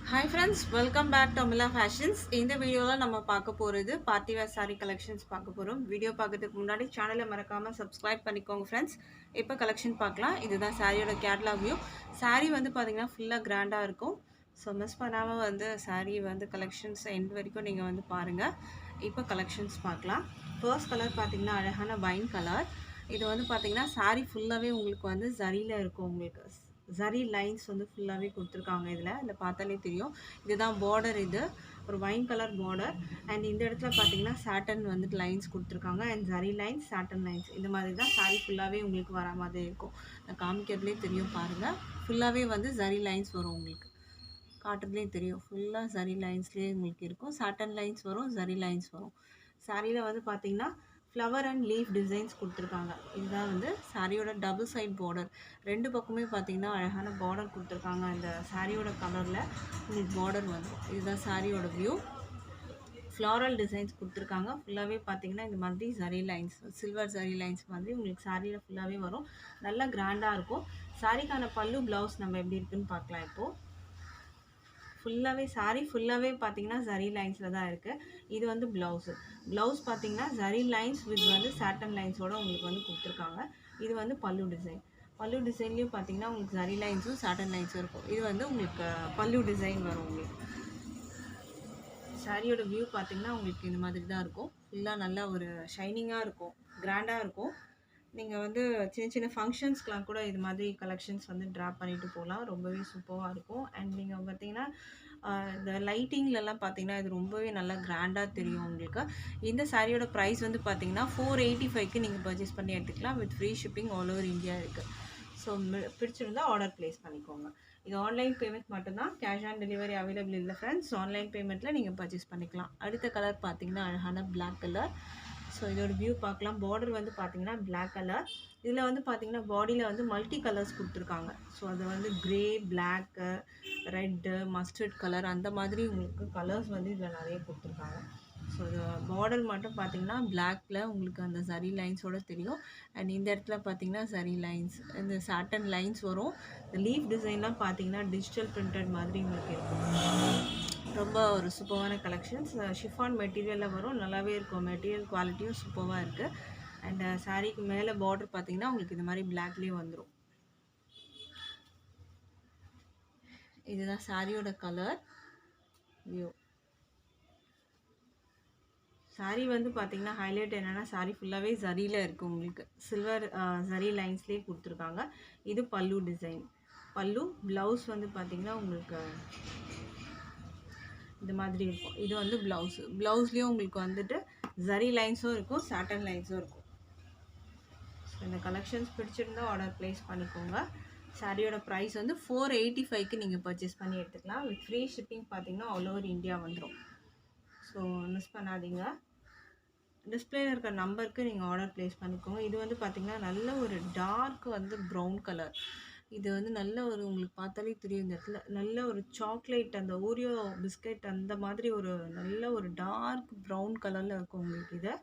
Hi friends, welcome back to Amila Fashions. இந்த வீடியோல நம்ம பார்க்க போறது பார்ட்டி வேர் saree collections பார்க்க போறோம். வீடியோ பார்க்கிறதுக்கு முன்னாடி சேனலை மறக்காம subscribe பண்ணிக்கோங்க friends. இப்போ கலெக்ஷன் பார்க்கலாம். இதுதான் சாரியோட கேட்டலாக் வியூ. saree வந்து பாத்தீங்கன்னா ஃபுல்லா கிராண்டா இருக்கும். ஸோ மிஸ் பண்ணாம வந்து saree வந்து கலெக்ஷன்ஸ் எண்ட் வரைக்கும் நீங்க வந்து பாருங்க. இப்போ கலெக்ஷன்ஸ் பார்க்கலாம். ஃபர்ஸ்ட் கலர் பாத்தீங்கன்னா அழகான வைன் கலர். இது வந்து பாத்தீங்கன்னா saree ஃபுல்லாவே உங்களுக்கு வந்து ஜரியில இருக்கும் உங்களுக்கு. ஜரி லைன்ஸ் வந்து ஃபுல்லாகவே கொடுத்துருக்காங்க இதில் பார்த்தாலே தெரியும். இதுதான் பார்டர். இது ஒரு வைன் கலர் பார்டர். அண்ட் இந்த இடத்துல பார்த்தீங்கன்னா சாட்டன் வந்துட்டு லைன்ஸ் கொடுத்துருக்காங்க. And zari lines, satin lines இந்த மாதிரி தான் சாரி ஃபுல்லாகவே உங்களுக்கு வர மாதிரி இருக்கும். நான் காமிக்கிறதுலேயே தெரியும் பாருங்கள். ஃபுல்லாகவே வந்து ஜரி லைன்ஸ் வரும் உங்களுக்கு. காட்டுறதுலேயே தெரியும். ஃபுல்லாக ஜரி லைன்ஸ்லேயே உங்களுக்கு இருக்கும். சாட்டன் லைன்ஸ் வரும், ஜரி லைன்ஸ் வரும். சாரியில் வந்து பார்த்தீங்கன்னா ஃப்ளவர் அண்ட் லீஃப் டிசைன்ஸ் கொடுத்துருக்காங்க. இதுதான் வந்து சாரியோட டபுள் சைட் பார்டர். ரெண்டு பக்கமே பார்த்தீங்கன்னா அழகான பார்டர் கொடுத்துருக்காங்க. இந்த சாரியோட கலரில் உங்களுக்கு பார்டர் வந்துடும். இதுதான் சாரியோட வியூ. ஃப்ளாரல் டிசைன்ஸ் கொடுத்துருக்காங்க. ஃபுல்லாகவே பார்த்தீங்கன்னா இந்த மாதிரி zari lines, silver zari lines மாதிரி உங்களுக்கு சாரியில் ஃபுல்லாகவே வரும். நல்லா கிராண்டாக இருக்கும். சாரிக்கான பல்லு ப்ளவுஸ் நம்ம எப்படி இருக்குன்னு பார்க்கலாம் இப்போது. ஃபுல்லாகவே சாரீ ஃபுல்லாகவே பார்த்தீங்கன்னா ஜரி லைன்ஸில் தான் இருக்குது. இது வந்து ப்ளவுஸ் பார்த்தீங்கன்னா ஜரி லைன்ஸ் வித் வந்து சாட்டன் லைன்ஸோடு உங்களுக்கு வந்து கொடுத்துருக்காங்க. இது வந்து பல்லு டிசைன். பல்லு டிசைன்லேயும் பார்த்தீங்கன்னா உங்களுக்கு ஜரி லைன்ஸும் சாட்டன் லைன்ஸும் இருக்கும். இது வந்து உங்களுக்கு பல்லு டிசைன் வரும். உங்களுக்கு சாரியோட வியூ பார்த்தீங்கன்னா உங்களுக்கு இந்த மாதிரி தான் இருக்கும். ஃபுல்லாக நல்லா ஒரு ஷைனிங்காக இருக்கும், கிராண்டாக இருக்கும். நீங்கள் வந்து சின்ன சின்ன ஃபங்க்ஷன்ஸ்க்கெலாம் கூட இது மாதிரி கலெக்ஷன்ஸ் வந்து ட்ராப் பண்ணிட்டு போகலாம். ரொம்பவே சூப்பராக இருக்கும். அண்ட் நீங்கள் பார்த்தீங்கன்னா இந்த லைட்டிங்லலாம் பார்த்தீங்கன்னா இது ரொம்பவே நல்லா கிராண்டாக தெரியும் உங்களுக்கு. இந்த சாரியோட ப்ரைஸ் வந்து பார்த்தீங்கன்னா 485க்கு நீங்கள் பர்ச்சேஸ் பண்ணி எடுத்துக்கலாம். With free shipping all over India இருக்குது. ஸோ பிடிச்சிருந்தா ஆர்டர் ப்ளேஸ் பண்ணிக்கோங்க. இது ஆன்லைன் பேமெண்ட் மட்டும்தான், கேஷ் ஆன் டெலிவரி அவைலபிள் இல்லை ஃப்ரெண்ட்ஸ். ஆன்லைன் பேமெண்ட்டில் நீங்கள் பர்ச்சேஸ் பண்ணிக்கலாம். அடுத்த கலர் பார்த்தீங்கன்னா அழகான பிளாக் கலர். ஸோ இதோட வியூ பார்க்கலாம். பார்டர் வந்து பார்த்தீங்கன்னா பிளாக் கலர். இதில் வந்து பார்த்தீங்கன்னா பாடியில் வந்து மல்டி கலர்ஸ் கொடுத்துருக்காங்க. ஸோ அது வந்து grey, black, red, mustard colour அந்த மாதிரி உங்களுக்கு கலர்ஸ் வந்து இதில் நிறைய கொடுத்துருக்காங்க. ஸோ இது பார்டர் மட்டும் பார்த்தீங்கன்னா பிளாக்ல உங்களுக்கு அந்த சரி லைன்ஸோடு தெரியும். அண்ட் இந்த இடத்துல பார்த்தீங்கன்னா சரி லைன்ஸ், இந்த சாட்டன் லைன்ஸ் வரும். இந்த லீஃப் டிசைன்லாம் பார்த்தீங்கன்னா டிஜிட்டல் பிரிண்டட் மாதிரி உங்களுக்கு இருக்கும். ரொம்ப ஒரு சூப்பரான கலெக்ஷன்ஸ். ஷிஃபான் மெட்டீரியலில் வரும். நல்லாவே இருக்கும். மெட்டீரியல் குவாலிட்டியும் சூப்பராக இருக்குது. அண்ட் சாரீக்கு மேலே பார்டர் பார்த்தீங்கன்னா உங்களுக்கு இந்த மாதிரி பிளாக்லேயே வந்துடும். இதுதான் சாரியோட கலர் வியூ. சாரீ வந்து பார்த்தீங்கன்னா ஹைலைட் என்னென்னா சாரீ ஃபுல்லாகவே ஜரியில் இருக்குது உங்களுக்கு. சில்வர் ஜரி லைன்ஸ்லேயே கொடுத்துருக்காங்க. இது பல்லு டிசைன். பல்லு ப்ளவுஸ் வந்து பார்த்திங்கன்னா உங்களுக்கு இந்த மாதிரி இருக்கும். இது வந்து ப்ளவுஸ்லேயும் உங்களுக்கு வந்துட்டு ஜரி லைன்ஸும் இருக்கும், சாட்டன் லைன்ஸும் இருக்கும். ஸோ இந்த கலெக்ஷன்ஸ் பிடிச்சிருந்தால் ஆர்டர் ப்ளேஸ் பண்ணிக்கோங்க. சாரியோட ப்ரைஸ் வந்து 485க்கு நீங்கள் பர்ச்சேஸ் பண்ணி எடுத்துக்கலாம். வித் ஃப்ரீ ஷிப்பிங் பார்த்தீங்கன்னா ஆல் ஓவர் இந்தியா வந்துடும். ஸோ மிஸ் பண்ணாதீங்க. டிஸ்பிளேல இருக்க நம்பருக்கு நீங்கள் ஆர்டர் ப்ளேஸ் பண்ணிக்கோங்க. இது வந்து பார்த்திங்கன்னா நல்ல ஒரு டார்க் வந்து ப்ரௌன் கலர். இது வந்து நல்ல ஒரு உங்களுக்கு பார்த்தாலே தெரியும். இந்த இடத்துல நல்ல ஒரு சாக்லேட், அந்த ஓரியோ பிஸ்கட் அந்த மாதிரி ஒரு நல்ல ஒரு டார்க் ப்ரௌன் கலரில் இருக்கும் உங்களுக்கு இது.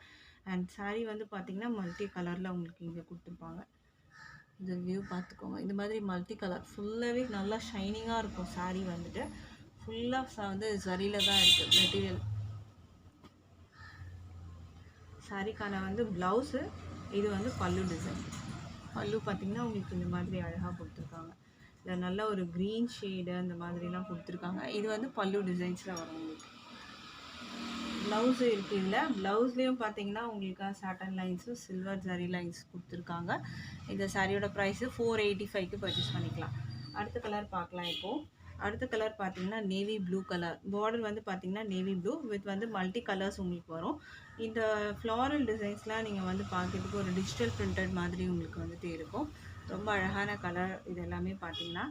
அண்ட் சாரீ வந்து பார்த்திங்கன்னா மல்டி கலரில் உங்களுக்கு இங்கே கொடுத்துருப்பாங்க. இந்த வியூ பார்த்துக்கோங்க. இந்த மாதிரி மல்டி கலர் ஃபுல்லாகவே நல்லா ஷைனிங்காக இருக்கும். சாரீ வந்துட்டு ஃபுல்லாக வந்து சரியில் தான் இருக்குது மெட்டீரியல். சாரிக்கான வந்து ப்ளவுஸு. இது வந்து பல்லு டிசைன். பல்லு பார்த்திங்கன்னா உங்களுக்கு இந்த மாதிரி அழகாக கொடுத்துருக்காங்க. இதில் நல்ல ஒரு க்ரீன் ஷேடு அந்த மாதிரிலாம் கொடுத்துருக்காங்க. இது வந்து பல்லு டிசைன்ஸில் வரும் உங்களுக்கு. ப்ளவுஸு இருக்குது. இதில் ப்ளவுஸ்லேயும் பார்த்தீங்கன்னா உங்களுக்கு சாட்டன் லைன்ஸும் சில்வர் ஜரி லைன்ஸ் கொடுத்துருக்காங்க. இந்த சாரியோட ப்ரைஸு 485க்கு பர்ச்சேஸ் பண்ணிக்கலாம். அடுத்த கலர் பார்க்கலாம் இப்போது. அடுத்த கலர் பார்த்தீங்கன்னா நேவி ப்ளூ கலர். பார்டர் வந்து பார்த்தீங்கன்னா நேவி ப்ளூ வித் வந்து மல்டி கலர்ஸ் உங்களுக்கு வரும். இந்த ஃப்ளாரல் டிசைன்ஸ்லாம் நீங்கள் வந்து பார்க்கறதுக்கு ஒரு டிஜிட்டல் பிரிண்டட் மாதிரி உங்களுக்கு வந்துட்டு இருக்கும். ரொம்ப அழகான கலர். இது எல்லாமே பார்த்தீங்கன்னா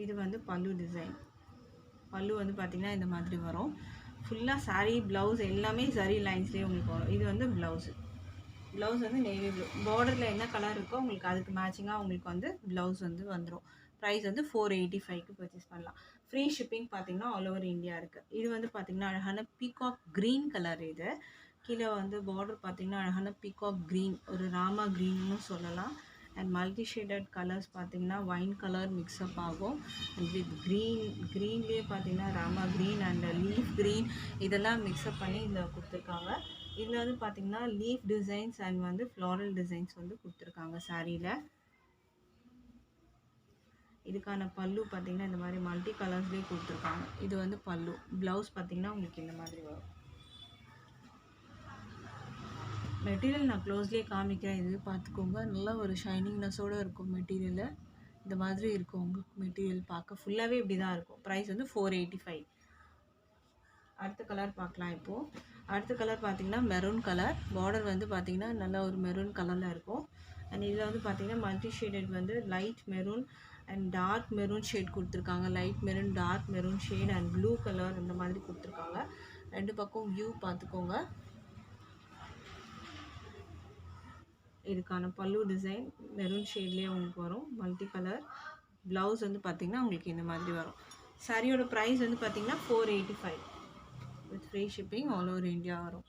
இது வந்து பல்லு டிசைன். பல்லு வந்து பார்த்திங்கன்னா இந்த மாதிரி வரும். ஃபுல்லாக சாரீ ப்ளவுஸ் எல்லாமே சரி லைன்ஸ்லேயே உங்களுக்கு வரும். இது வந்து ப்ளவுஸ் வந்து நேவி ப்ளூ. பார்டரில் என்ன கலர் இருக்கோ உங்களுக்கு அதுக்கு மேட்சிங்காக உங்களுக்கு வந்து ப்ளவுஸ் வந்து வந்துடும். ப்ரைஸ் வந்து 485க்கு பர்ச்சேஸ் பண்ணலாம். ஃப்ரீ ஷிப்பிங் பார்த்திங்கன்னா ஆல் ஓவர் இந்தியா இருக்குது. இது வந்து பார்த்திங்கன்னா அழகான பீகாக் க்ரீன் கலர். இது கீழே வந்து பார்டர் பார்த்திங்கன்னா அழகான பீகாக் க்ரீன், ஒரு ராமா க்ரீன்னு சொல்லலாம். அண்ட் மல்டி ஷேடட் கலர்ஸ் பார்த்தீங்கன்னா வைன் கலர் மிக்ஸ்அப் ஆகும். அண்ட் வித் க்ரீன்லேயே பார்த்தீங்கன்னா Rama green and leaf green இதெல்லாம் மிக்ஸ்அப் பண்ணி இதில் கொடுத்துருக்காங்க. இதில் வந்து பார்த்தீங்கன்னா லீஃப் டிசைன்ஸ் அண்ட் வந்து ஃப்ளாரல் டிசைன்ஸ் வந்து கொடுத்துருக்காங்க சாரியில். இதுக்கான பல்லு பார்த்தீங்கன்னா இந்த மாதிரி மல்டி கலர்ஸ்லேயே கொடுத்துருக்காங்க. இது வந்து பல்லு. ப்ளவுஸ் பார்த்தீங்கன்னா உங்களுக்கு இந்த மாதிரி வரும். மெட்டீரியல் நான் க்ளோஸ்லேயே காமிக்கிறேன், இது பார்த்துக்கோங்க. நல்லா ஒரு ஷைனிங்னஸோடு இருக்கும் மெட்டீரியலு. இந்த மாதிரி இருக்கும் உங்களுக்கு மெட்டீரியல் பார்க்க ஃபுல்லாகவே இப்படி தான் இருக்கும். ப்ரைஸ் வந்து 485. அடுத்த கலர் பார்க்கலாம் இப்போது. அடுத்த கலர் பார்த்தீங்கன்னா மெரூன் கலர். பார்டர் வந்து பார்த்தீங்கன்னா நல்லா ஒரு மெரூன் கலரில் இருக்கும். அண்ட் இதில் வந்து பார்த்தீங்கன்னா மல்டி ஷேடட் வந்து light maroon and dark maroon shade கொடுத்துருக்காங்க. Light maroon, dark maroon shade and blue colour இந்த மாதிரி கொடுத்துருக்காங்க. ரெண்டு பக்கம் வியூ பார்த்துக்கோங்க. இதுக்கான பல்லு டிசைன் மெரூன் ஷேட்லேயே உங்களுக்கு வரும், மல்டி கலர். ப்ளவுஸ் வந்து பார்த்திங்கன்னா உங்களுக்கு இந்த மாதிரி வரும். சாரியோட ப்ரைஸ் வந்து பார்த்திங்கன்னா 485 with free shipping all over India வரும்.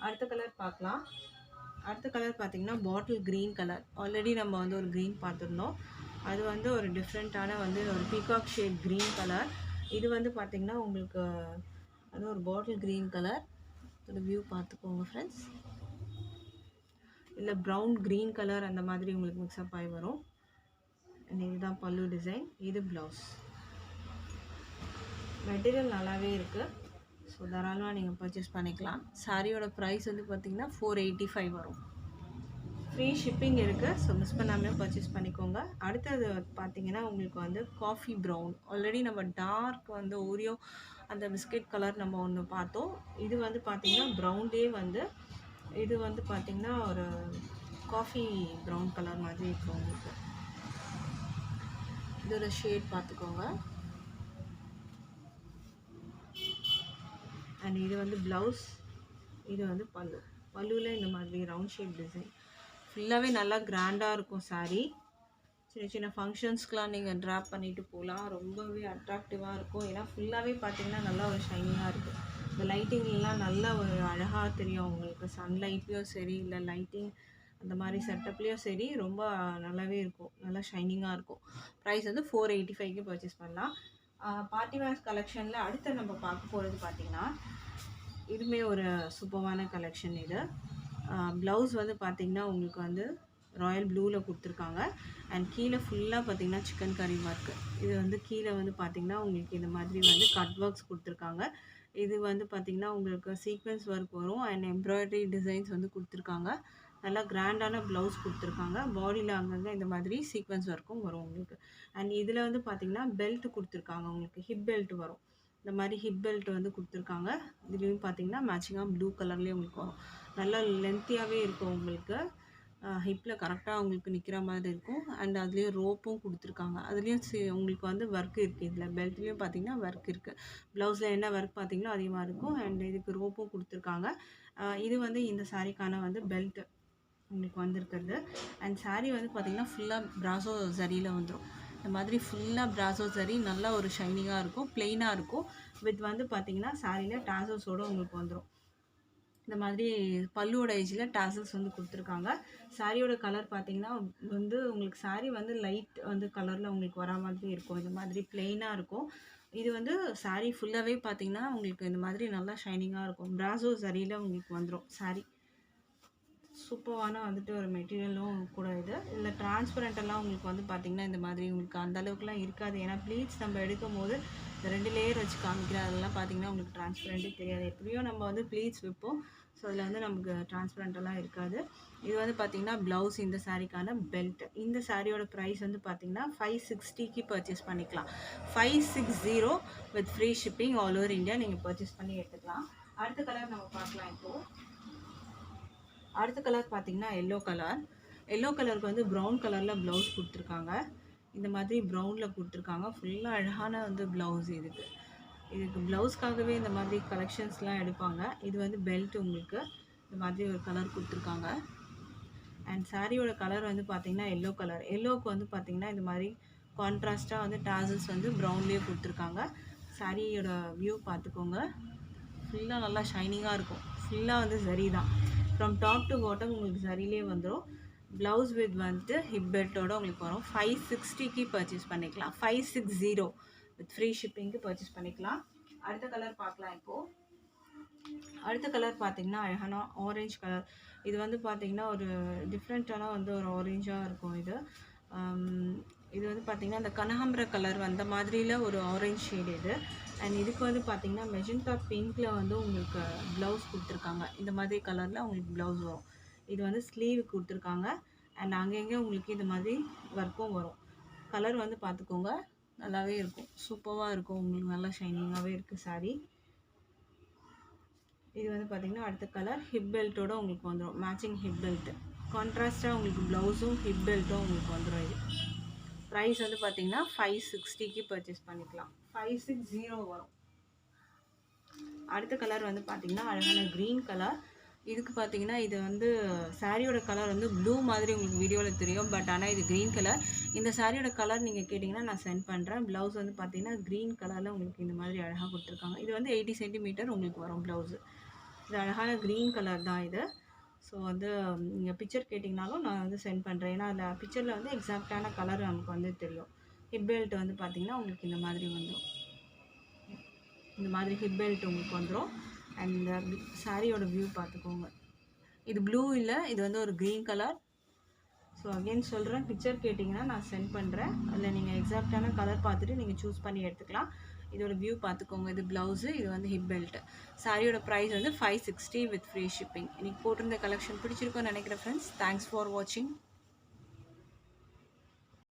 அடுத்த கலர் பார்க்கலாம். அடுத்த கலர் பார்த்திங்கன்னா பாட்டில் க்ரீன் கலர். ஆல்ரெடி நம்ம வந்து ஒரு க்ரீன் பார்த்துருந்தோம். அது வந்து ஒரு டிஃப்ரெண்ட்டான வந்து ஒரு பீகாக் ஷேட் க்ரீன் கலர். இது வந்து பார்த்திங்கன்னா உங்களுக்கு அது ஒரு பாட்டில் க்ரீன் கலர். ஒரு வியூ பார்த்துக்கோங்க ஃப்ரெண்ட்ஸ். இல்லை ப்ரௌன் க்ரீன் கலர் அந்த மாதிரி உங்களுக்கு மிக்ஸ்அப் ஆகி வரும். இதுதான் பல்லு டிசைன். இது ப்ளவுஸ். மெட்டீரியல் நல்லாவே இருக்குது. ஸோ தாராளமாக நீங்கள் பர்ச்சேஸ் பண்ணிக்கலாம். சாரியோட ப்ரைஸ் வந்து பார்த்திங்கன்னா 485 வரும். ஃப்ரீ ஷிப்பிங் இருக்குது. ஸோ மிஸ் பண்ணாமல் பர்ச்சேஸ் பண்ணிக்கோங்க. அடுத்தது பார்த்திங்கன்னா உங்களுக்கு வந்து காஃபி ப்ரௌன். ஆல்ரெடி நம்ம டார்க் வந்து ஓரியோ அந்த பிஸ்கெட் கலர் நம்ம ஒன்று பார்த்தோம். இது வந்து பார்த்திங்கன்னா ப்ரௌன்லேயே வந்து இது வந்து பார்த்திங்கன்னா ஒரு காஃபி ப்ரௌன் கலர் மாதிரி இருக்கும் உங்களுக்கு. இதோட ஷேட் பார்த்துக்கோங்க. அண்ட் இது வந்து ப்ளவுஸ். இது வந்து பல்லு. பல்லுவில் இந்த மாதிரி ரவுண்ட் ஷேப் டிசைன் ஃபுல்லாகவே நல்லா கிராண்டாக இருக்கும் சாரீ. சின்ன சின்ன ஃபங்க்ஷன்ஸ்க்கெலாம் நீங்கள் ட்ராப் பண்ணிவிட்டு போகலாம். ரொம்பவே அட்ராக்டிவாக இருக்கும். ஏன்னா ஃபுல்லாகவே பார்த்திங்கன்னா நல்லா ஒரு ஷைனிங்காக இருக்குது. இந்த லைட்டிங்லாம் நல்லா ஒரு அழகாக தெரியும் உங்களுக்கு. சன்லைட்லேயும் சரி இல்லை லைட்டிங் அந்த மாதிரி செட்டப்லேயும் சரி ரொம்ப நல்லாவே இருக்கும். நல்லா ஷைனிங்காக இருக்கும். ப்ரைஸ் வந்து 485க்கு பர்ச்சேஸ் பண்ணலாம். பார்ட்டி வேர்ஸ் கலெக்ஷனில் அடுத்து நம்ம பார்க்க போகிறது பார்த்திங்கன்னா இதுவுமே ஒரு சூப்பரான கலெக்ஷன். இது ப்ளவுஸ் வந்து பார்த்திங்கன்னா உங்களுக்கு வந்து ராயல் ப்ளூவில் கொடுத்துருக்காங்க. அண்ட் கீழே ஃபுல்லாக பார்த்திங்கன்னா சிக்கன் கறி ஒர்க்கு. இது வந்து கீழே வந்து பார்த்திங்கன்னா உங்களுக்கு இந்த மாதிரி வந்து கட் ஒர்க்ஸ் கொடுத்துருக்காங்க. இது வந்து பார்த்திங்கன்னா உங்களுக்கு சீக்வென்ஸ் ஒர்க் வரும் அண்ட் எம்ப்ராய்டரி டிசைன்ஸ் வந்து கொடுத்துருக்காங்க. நல்லா கிராண்டான ப்ளவுஸ் கொடுத்துருக்காங்க. பாடியில் அங்கங்கே இந்த மாதிரி சீக்வென்ஸ் ஒர்க்கும் வரும் உங்களுக்கு. அண்ட் இதில் வந்து பார்த்திங்கன்னா பெல்ட் கொடுத்துருக்காங்க. உங்களுக்கு ஹிப் பெல்ட் வரும். இந்த மாதிரி ஹிப் பெல்ட் வந்து கொடுத்துருக்காங்க. இதுலேயும் பார்த்திங்கன்னா மேட்சிங்காக ப்ளூ கலர்லேயே உங்களுக்கு வரும். நல்லா லென்த்தியாகவே இருக்கும் உங்களுக்கு. ஹிப்பில் கரெக்டாக உங்களுக்கு நிற்கிற மாதிரி இருக்கும். அண்ட் அதுலேயும் ரோப்பும் கொடுத்துருக்காங்க. அதுலேயும் உங்களுக்கு வந்து ஒர்க் இருக்குது. இதில் பெல்ட்லேயும் பார்த்திங்கன்னா ஒர்க் இருக்குது. ப்ளவுஸில் என்ன ஒர்க் பார்த்திங்களோ அதிகமாக இருக்கும். அண்ட் இதுக்கு ரோப்பும் கொடுத்துருக்காங்க. இது வந்து இந்த சாரீக்கான வந்து பெல்ட்டு உங்களுக்கு வந்திருக்கிறது. அண்ட் சாரீ வந்து பார்த்திங்கன்னா ஃபுல்லாக ப்ராசோ சரியில் வந்துடும். இந்த மாதிரி ஃபுல்லாக ப்ராசோ சரி நல்லா ஒரு ஷைனிங்காக இருக்கும். ப்ளெயினாக இருக்கும். வித் வந்து பார்த்திங்கன்னா சாரியில் டாசல்ஸோடு உங்களுக்கு வந்துடும். இந்த மாதிரி பல்லுவோட ஏஜில் டாசல்ஸ் வந்து கொடுத்துருக்காங்க. சாரியோட கலர் பார்த்திங்கன்னா வந்து உங்களுக்கு சாரீ வந்து லைட் வந்து கலரில் உங்களுக்கு வர மாதிரி இருக்கும். இந்த மாதிரி ப்ளெயினாக இருக்கும். இது வந்து சாரீ ஃபுல்லாகவே பார்த்திங்கன்னா உங்களுக்கு இந்த மாதிரி நல்லா ஷைனிங்காக இருக்கும். ப்ராசோ சரியில் உங்களுக்கு வந்துடும் சாரீ. சூப்பரான வந்துட்டு ஒரு மெட்டீரியலும் கூட இது. இதில் டிரான்ஸ்பரண்ட்டெல்லாம் உங்களுக்கு வந்து பார்த்திங்கன்னா இந்த மாதிரி உங்களுக்கு அந்தளவுக்குலாம் இருக்காது. ஏன்னா ப்ளீட்ஸ் நம்ம எடுக்கும் போது இந்த 2 லேயர் வச்சு காமிக்கிறேன். அதெல்லாம் பார்த்திங்கன்னா உங்களுக்கு டிரான்ஸ்பரண்ட்டே தெரியாது. எப்படியும் நம்ம வந்து ப்ளீட்ஸ் வைப்போம். ஸோ அதில் வந்து நமக்கு டிரான்ஸ்பரண்ட்டெல்லாம் இருக்காது. இது வந்து பார்த்திங்கன்னா ப்ளவுஸ். இந்த சாரீக்கான பெல்ட். இந்த சாரியோட ப்ரைஸ் வந்து பார்த்திங்கன்னா 560க்கு பர்ச்சேஸ் பண்ணிக்கலாம். 560 with free shipping all over India நீங்கள் பர்ச்சேஸ் பண்ணி எடுத்துக்கலாம். அடுத்த கலர் நம்ம பார்க்கலாம் இப்போது. அடுத்த கலர் பார்த்திங்கன்னா எல்லோ கலர். எல்லோ கலருக்கு வந்து ப்ரௌன் கலரில் ப்ளவுஸ் கொடுத்துருக்காங்க. இந்த மாதிரி ப்ரௌனில் கொடுத்துருக்காங்க. ஃபுல்லாக அழகான வந்து ப்ளவுஸ் இதுக்கு ப்ளவுஸ்க்காகவே இந்த மாதிரி கலெக்ஷன்ஸ்லாம் எடுப்பாங்க. இது வந்து பெல்ட் உங்களுக்கு இந்த மாதிரி ஒரு கலர் கொடுத்துருக்காங்க. அண்ட் சாரியோட கலர் வந்து பார்த்திங்கன்னா எல்லோ கலர். எல்லோவுக்கு வந்து பார்த்திங்கன்னா இந்த மாதிரி கான்ட்ராஸ்ட்டாக வந்து டாசல்ஸ் வந்து ப்ரௌன்லேயே கொடுத்துருக்காங்க. சாரியோட வியூ பார்த்துக்கோங்க. ஃபுல்லாக நல்லா ஷைனிங்காக இருக்கும். ஃபுல்லாக வந்து சரி தான். ஃப்ரம் டாப் டு பாட்டம் உங்களுக்கு சரியிலே வந்துடும். ப்ளவுஸ் வித் வந்து ஹிப் பெல்ட்டோட உங்களுக்கு வரும். 560க்கு பர்ச்சேஸ் பண்ணிக்கலாம். 560 வித் ஃப்ரீ ஷிப்பிங்க்கு பர்ச்சேஸ் பண்ணிக்கலாம். அடுத்த கலர் பார்க்கலாம் இப்போது. அடுத்த கலர் பார்த்தீங்கன்னா அழகான ஆரஞ்சு கலர். இது வந்து பார்த்தீங்கன்னா ஒரு டிஃப்ரெண்ட்டான வந்து ஒரு ஆரஞ்சாக இருக்கும் இது. இது வந்து பார்த்தீங்கன்னா அந்த கனகாம்பர கலர் அந்த மாதிரியில் ஒரு ஆரஞ்ச் ஷேடு இது. அண்ட் இதுக்கு வந்து பார்த்தீங்கன்னா மெஜந்தா பிங்க்கில் வந்து உங்களுக்கு ப்ளவுஸ் கொடுத்துருக்காங்க. இந்த மாதிரி கலரில் உங்களுக்கு ப்ளவுஸ் வரும். இது வந்து ஸ்லீவ் கொடுத்துருக்காங்க. அண்ட் அங்கங்கே உங்களுக்கு இந்த மாதிரி ஒர்க்கும் வரும். கலர் வந்து பார்த்துக்கோங்க, நல்லாவே இருக்கும், சூப்பராக இருக்கும், உங்களுக்கு நல்லா ஷைனிங்காகவே இருக்குது சாரீ. இது வந்து பார்த்தீங்கன்னா அடுத்த கலர் ஹிப் பெல்ட்டோட உங்களுக்கு வந்துடும். மேட்சிங் ஹிப் பெல்ட், கான்ட்ராஸ்ட்டாக உங்களுக்கு ப்ளவுஸும் ஹிப் பெல்ட்டும் உங்களுக்கு வந்துடும். இது ப்ரைஸ் வந்து பார்த்தீங்கன்னா 560க்கு பர்ச்சேஸ் பண்ணிக்கலாம். 560 வரும். அடுத்த கலர் வந்து பார்த்தீங்கன்னா அழகான க்ரீன் கலர். இதுக்கு பார்த்தீங்கன்னா இது வந்து சாரியோட கலர் வந்து ப்ளூ மாதிரி உங்களுக்கு வீடியோவில் தெரியும். பட் ஆனால் இது க்ரீன் கலர். இந்த சாரியோட கலர் நீங்கள் கேட்டிங்கன்னா நான் சென்ட் பண்ணுறேன். ப்ளவுஸ் வந்து பார்த்தீங்கன்னா க்ரீன் கலரில் உங்களுக்கு இந்த மாதிரி அழகாக கொடுத்துருக்காங்க. இது வந்து 80 சென்டிமீட்டர் உங்களுக்கு வரும் ப்ளவுஸு. இது அழகான க்ரீன் கலர் தான் இது. ஸோ வந்து நீங்கள் பிக்சர் கேட்டிங்கனாலும் நான் வந்து சென்ட் பண்ணுறேன். ஏன்னா அதில் பிக்சரில் வந்து எக்ஸாக்டான கலர் நமக்கு வந்து தெரியும். ஹிப் பெல்ட் வந்து பார்த்திங்கன்னா உங்களுக்கு இந்த மாதிரி வந்துடும். இந்த மாதிரி ஹிப் பெல்ட் உங்களுக்கு வந்துடும். அண்ட் இந்த சாரியோட வியூ பார்த்துக்கோங்க. இது ப்ளூ இல்லை, இது வந்து ஒரு க்ரீன் கலர். ஸோ அகெயின் சொல்கிறேன், பிக்சர் கேட்டிங்கன்னா நான் சென்ட் பண்ணுறேன். அதில் நீங்கள் எக்ஸாக்டான கலர் பார்த்துட்டு நீங்கள் சூஸ் பண்ணி எடுத்துக்கலாம். இதோட வியூ பார்த்துக்கோங்க. இது ப்ளவுஸு, இது வந்து ஹிப் பெல்ட். சாரியோட ப்ரைஸ் வந்து 560 வித் ஃப்ரீ ஷிப்பிங். இன்றைக்கி போட்டிருந்த கலெக்ஷன் பிடிச்சிருக்கோன்னு நினைக்கிறேன் ஃப்ரெண்ட்ஸ். தேங்க்ஸ் ஃபார் வாட்சிங்.